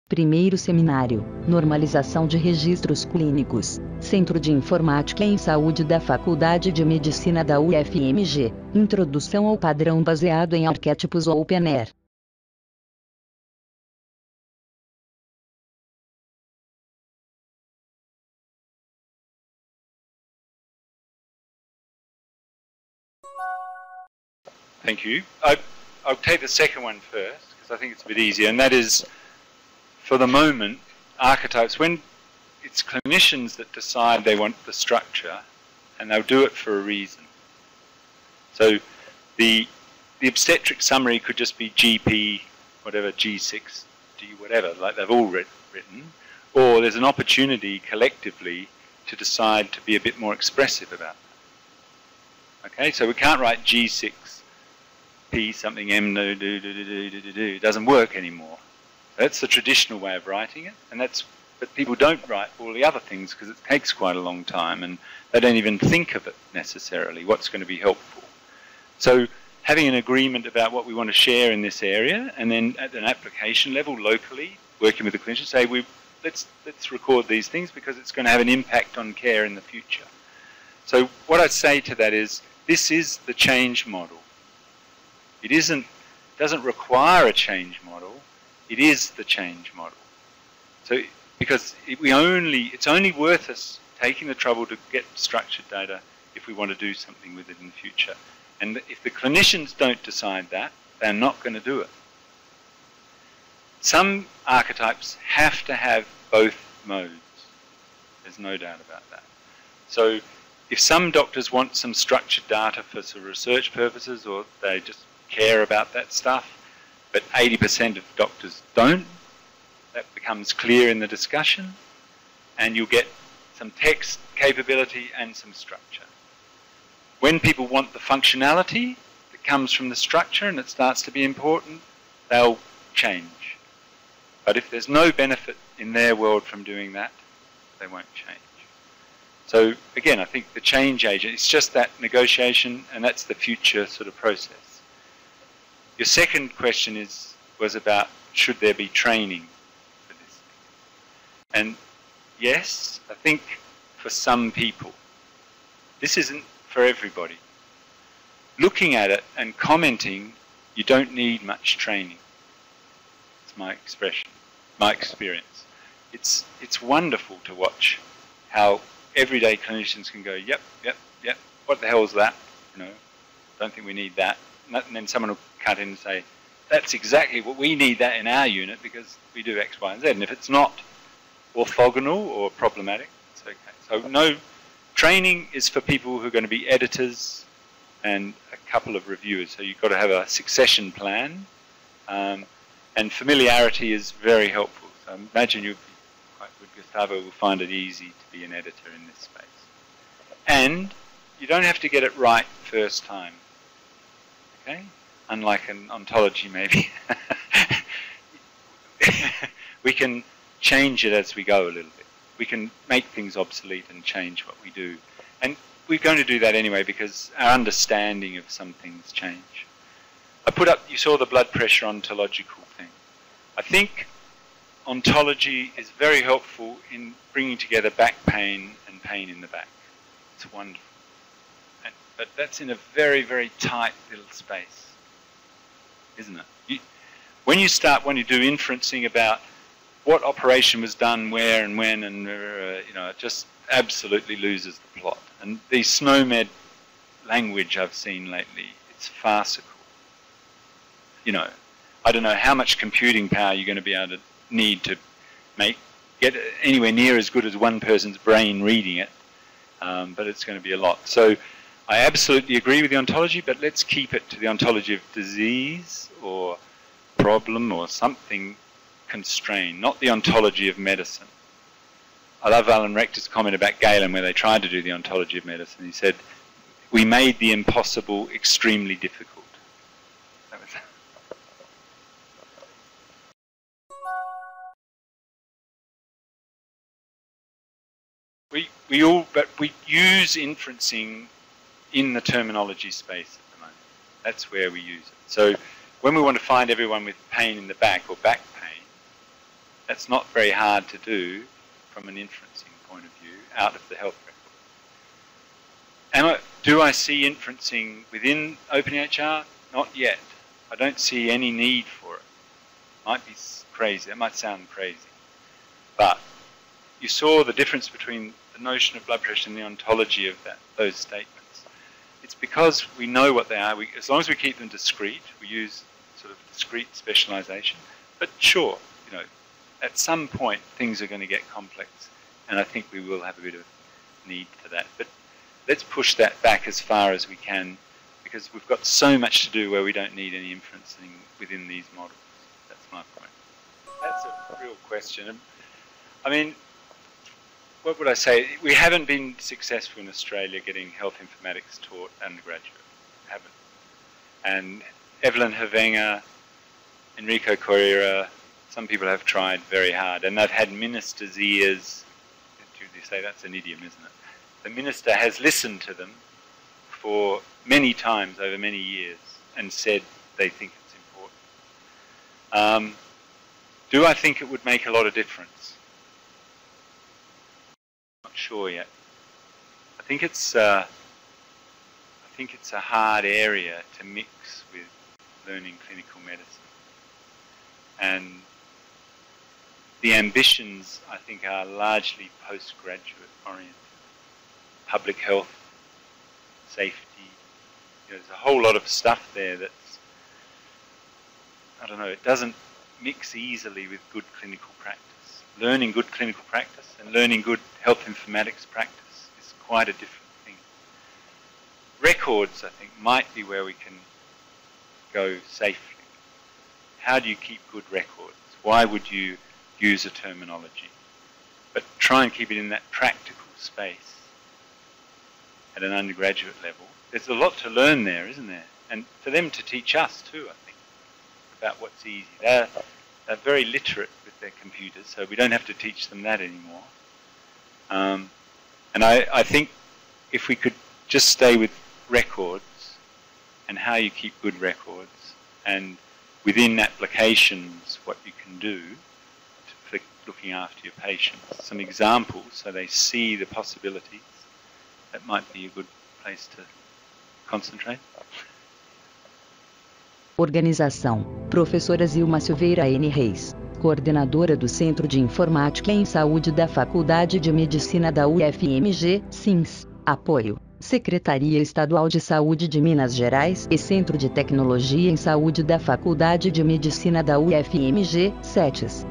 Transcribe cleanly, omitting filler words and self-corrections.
Primeiro seminário, Normalização de Registros Clínicos, Centro de Informática em Saúde da Faculdade de Medicina da Ufmg, Introdução ao padrão baseado em arquétipos openEHR. Thank you. I'll take the second one first, because I think it's a bit easier, and that is, for the moment, archetypes, when it's clinicians that decide they want the structure, and they'll do it for a reason. So the obstetric summary could just be GP, whatever, G6, D, whatever, like they've all written, or there's an opportunity collectively to decide to be a bit more expressive about that. Okay, so we can't write G6, P something, M, no, do, it doesn't work anymore. That's the traditional way of writing it, and but people don't write all the other things because it takes quite a long time, and they don't even think of it necessarily, what's going to be helpful. So having an agreement about what we want to share in this area, and then at an application level, locally, working with the clinician, say, let's record these things because it's going to have an impact on care in the future. So what I'd say to that is, this is the change model. It doesn't require a change model, it is the change model. So, because it's only worth us taking the trouble to get structured data if we want to do something with it in the future. And if the clinicians don't decide that, they're not going to do it. Some archetypes have to have both modes. There's no doubt about that. So if some doctors want some structured data for some research purposes, or they just care about that stuff, but 80% of doctors don't, that becomes clear in the discussion, and you'll get some text capability and some structure. When people want the functionality that comes from the structure and it starts to be important, they'll change. But if there's no benefit in their world from doing that, they won't change. So again, I think the change agent, it's just that negotiation, and that's the future sort of process. Your second question was about, should there be training for this? And yes, I think for some people. This isn't for everybody. Looking at it and commenting, you don't need much training. It's my expression, my experience. It's wonderful to watch how everyday clinicians can go, yep, what the hell is that? Don't think we need that. And then someone will cut in and say, that's exactly what we need that in our unit because we do X, Y, and Z. And if it's not orthogonal or problematic, it's okay. So no, training is for people who are going to be editors and a couple of reviewers. So you've got to have a succession plan. And familiarity is very helpful. So imagine you'd be quite good. Gustavo will find it easy to be an editor in this space. And you don't have to get it right first time. Okay? Unlike an ontology, maybe. We can change it as we go a little bit. We can make things obsolete and change what we do. And we're going to do that anyway because our understanding of some things change. I put up, you saw the blood pressure ontological thing. I think ontology is very helpful in bringing together back pain and pain in the back. It's wonderful. But that's in a very, very tight little space, isn't it? When you do inferencing about what operation was done where and when, and it just absolutely loses the plot. And the SNOMED language I've seen lately, it's farcical. I don't know how much computing power you're going to be able to need to get anywhere near as good as one person's brain reading it, but it's going to be a lot. So I absolutely agree with the ontology, but let's keep it to the ontology of disease or problem or something constrained, not the ontology of medicine. I love Alan Rector's comment about Galen where they tried to do the ontology of medicine. He said, we made the impossible extremely difficult. That was we use inferencing in the terminology space at the moment. That's where we use it. So when we want to find everyone with pain in the back or back pain, That's not very hard to do from an inferencing point of view out of the health record. Do I see inferencing within openEHR? Not yet. I don't see any need for it. Might be crazy. That might sound crazy. But you saw the difference between the notion of blood pressure and the ontology of those statements. It's because we know what they are. As long as we keep them discrete, we use sort of discrete specialization. But sure, you know, at some point things are going to get complex, and I think we will have a bit of need for that. But let's push that back as far as we can, because we've got so much to do where we don't need any inferencing within these models. That's my point. That's a real question. I mean, what would I say? We haven't been successful in Australia getting health informatics taught undergraduate. Haven't. And Evelyn Havenga, Enrico Corriera, some people have tried very hard, and they've had ministers' ears. You say that's an idiom, isn't it? The minister has listened to them for many times over many years and said they think it's important. Do I think it would make a lot of difference? Not sure yet. I think it's a hard area to mix with learning clinical medicine, and the ambitions, I think, are largely postgraduate oriented. Public health, safety, you know, there's a whole lot of stuff there that's, I don't know, it doesn't mix easily with good clinical practice. Learning good clinical practice and learning good health informatics practice is quite a different thing. Records, I think, might be where we can go safely. How do you keep good records? Why would you use a terminology? But try and keep it in that practical space at an undergraduate level. There's a lot to learn there, isn't there? And for them to teach us too, I think, about what's easy. They're very literate with their computers, so we don't have to teach them that anymore. And I think if we could just stay with records and how you keep good records, and within applications what you can do for looking after your patients, some examples so they see the possibilities, that might be a good place to concentrate. Organização: Professora Zilma Silveira N. Reis, coordenadora do Centro de Informática em Saúde da Faculdade de Medicina da Ufmg, CINS. Apoio: Secretaria Estadual de Saúde de Minas Gerais e Centro de Tecnologia em Saúde da Faculdade de Medicina da Ufmg, CETES.